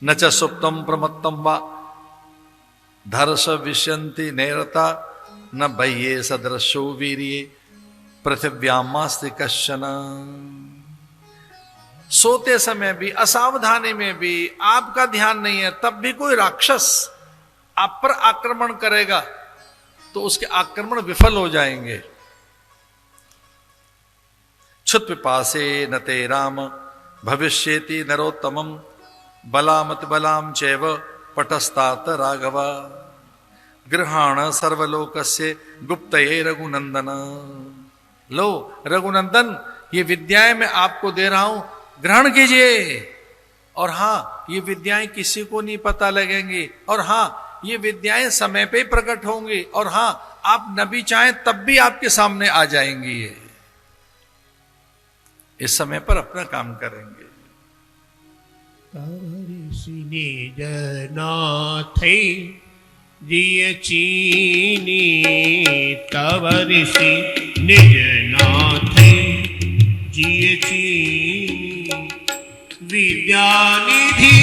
न च सुप्तम प्रमत्तम वा धर्ष विश्यन्ति नैरता न बह्ये सदृशो वीर्ये पृथिव्यामास्ति कश्चन। सोते समय भी, असावधानी में भी, आपका ध्यान नहीं है, तब भी कोई राक्षस आप पर आक्रमण करेगा तो उसके आक्रमण विफल हो जाएंगे। क्षुत पिपासे न ते राम भविष्येति नरोत्तमम बलामत बलाम चैव पटस्तात राघव गृहाण सर्वलोकस्य गुप्तये रघुनंदन। लो रघुनंदन, ये विद्याएं मैं आपको दे रहा हूं, ग्रहण कीजिए। और हां, ये विद्याएं किसी को नहीं पता लगेंगी। और हां, ये विद्याएं समय पे प्रकट होंगी। और हां, आप नबी चाहें तब भी आपके सामने आ जाएंगी। ये इस समय पर अपना काम करेंगे। निज नाथे जिय चीनी तव ऋषि निज नाथे जिय चीनी विद्यानिधि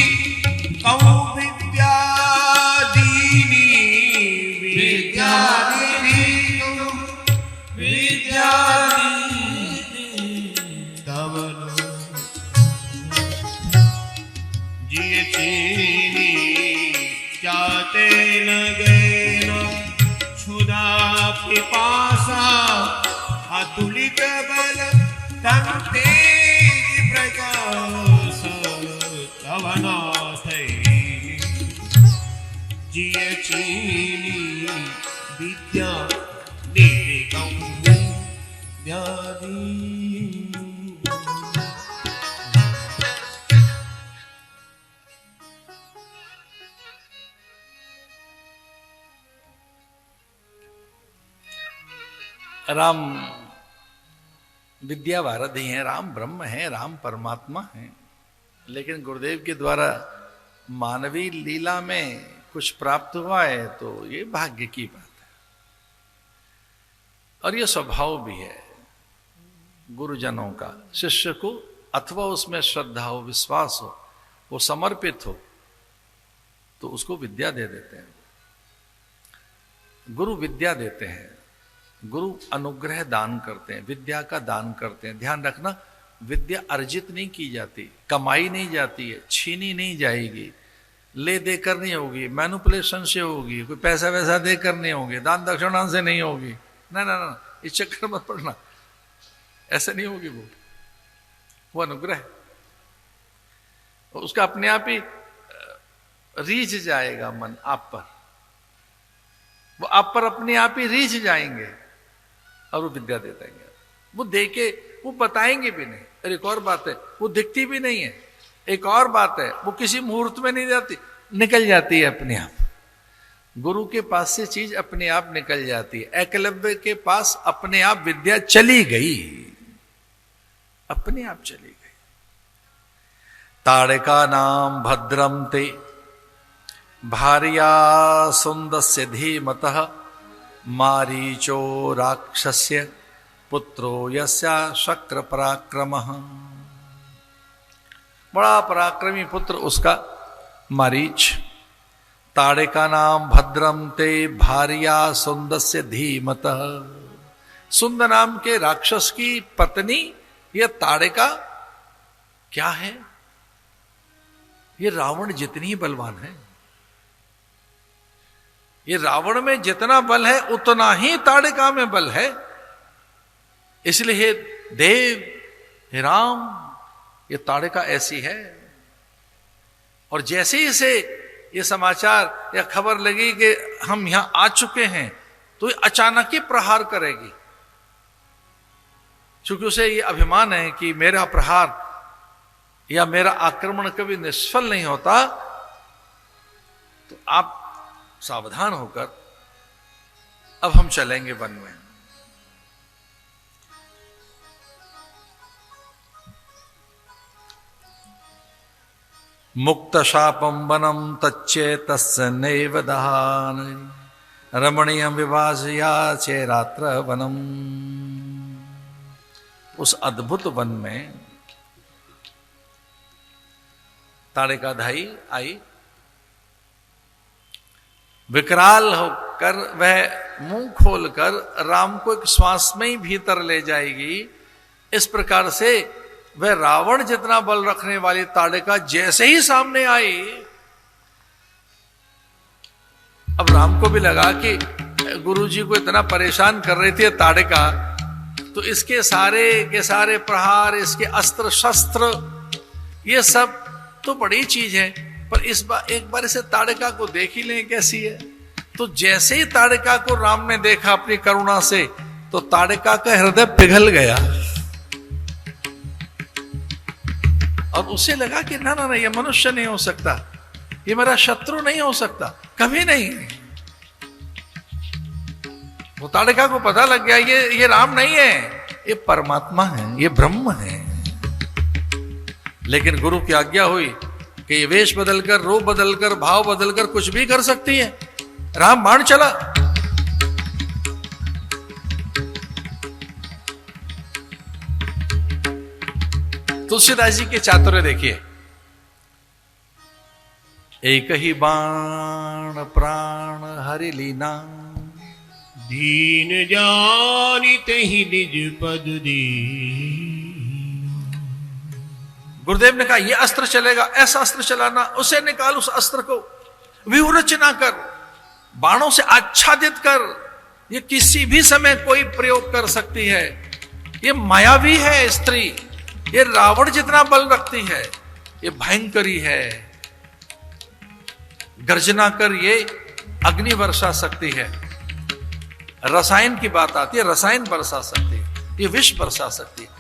कौ विद्या दीनी विद्यानिधि विद्या तव जिय चीनी जाते लगेन क्षुधा पिपासा अतुलित बल तन तेज प्रकाश तव नाथै जिय चीनी विद्या निधिकौ विद्यादि। राम विद्या वारधि हैं, राम ब्रह्म हैं, राम परमात्मा हैं। लेकिन गुरुदेव के द्वारा मानवीय लीला में कुछ प्राप्त हुआ है तो ये भाग्य की बात है। और ये स्वभाव भी है गुरुजनों का, शिष्य को अथवा उसमें श्रद्धा हो, विश्वास हो, वो समर्पित हो तो उसको विद्या दे देते हैं। गुरु विद्या देते हैं, गुरु अनुग्रह दान करते हैं, विद्या का दान करते हैं। ध्यान रखना, विद्या अर्जित नहीं की जाती, कमाई नहीं जाती है, छीनी नहीं जाएगी, ले देकर नहीं होगी, मैनिपुलेशन से होगी, कोई पैसा वैसा देकर नहीं होगी, दान दक्षिणा से नहीं होगी। ना ना ना, इस चक्कर मत पड़ना, ऐसे नहीं होगी। वो अनुग्रह, उसका अपने आप ही रीझ जाएगा मन आप पर, वो आप पर अपने आप ही रीझ जाएंगे और वो विद्या दे देंगे। वो देके वो बताएंगे भी नहीं। और एक और बात है, वो दिखती भी नहीं है। एक और बात है, वो किसी मुहूर्त में नहीं जाती, निकल जाती है अपने आप। गुरु के पास से चीज अपने आप निकल जाती है। एकलव्य के पास अपने आप विद्या चली गई, अपने आप चली गई। ताड़का नाम भद्रम ते भार्या सुंदस्य धीमतः मारीचो राक्षस्य पुत्रो यस्या शक्र पराक्रमः। बड़ा पराक्रमी पुत्र उसका मारीच। ताड़का नाम भद्रम ते भार्या सुंदस्य धीमतः। सुंद नाम के राक्षस की पत्नी यह ताड़का क्या है? ये रावण जितनी ही बलवान है, ये रावण में जितना बल है उतना ही ताड़का में बल है। इसलिए हे देव, हे राम, ये ताड़का ऐसी है। और जैसे ही इसे ये समाचार या खबर लगी कि हम यहां आ चुके हैं तो ये अचानक ही प्रहार करेगी। क्योंकि उसे ये अभिमान है कि मेरा प्रहार या मेरा आक्रमण कभी निष्फल नहीं होता। तो आप सावधान होकर अब हम चलेंगे वन में। मुक्त शापम वनम तच्चेतस्य नैव दहान रमणीयम विभाजया चेरात्र वनम। उस अद्भुत वन में ताड़िकाधाई आई, विकराल होकर वह मुंह खोलकर राम को एक श्वास में ही भीतर ले जाएगी। इस प्रकार से वह रावण जितना बल रखने वाली ताड़िका जैसे ही सामने आई, अब राम को भी लगा कि गुरुजी को इतना परेशान कर रही थी ताड़िका, तो इसके सारे के सारे प्रहार, इसके अस्त्र शस्त्र, ये सब तो बड़ी चीज है, पर इस बार एक बार इसे ताड़िका को देख ही लें कैसी है। तो जैसे ही ताड़िका को राम ने देखा अपनी करुणा से, तो ताड़िका का हृदय पिघल गया और उसे लगा कि ना ना ना, ये मनुष्य नहीं हो सकता, ये मेरा शत्रु नहीं हो सकता, कभी नहीं। वो ताड़िका को पता लग गया ये राम नहीं है, ये परमात्मा है, ये ब्रह्म है। लेकिन गुरु की आज्ञा हुई कि ये वेश बदलकर, रूप बदलकर, भाव बदलकर कुछ भी कर सकती है। राम बाण चला, तुलसीदास जी के चातुर्य देखिए, एक ही बाण प्राण हरि लीना, दीन जानित ही निज पद दी। गुरुदेव ने कहा यह अस्त्र चलेगा, ऐसा अस्त्र चलाना, उसे निकाल, उस अस्त्र को व्यूहरचना कर, बाणों से आच्छादित कर, ये किसी भी समय कोई प्रयोग कर सकती है। ये मायावी है स्त्री, ये रावण जितना बल रखती है, ये भयंकरी है। गर्जना कर ये अग्नि बरसा सकती है, रसायन की बात आती है, रसायन बरसा सकती है, ये विष बरसा सकती है।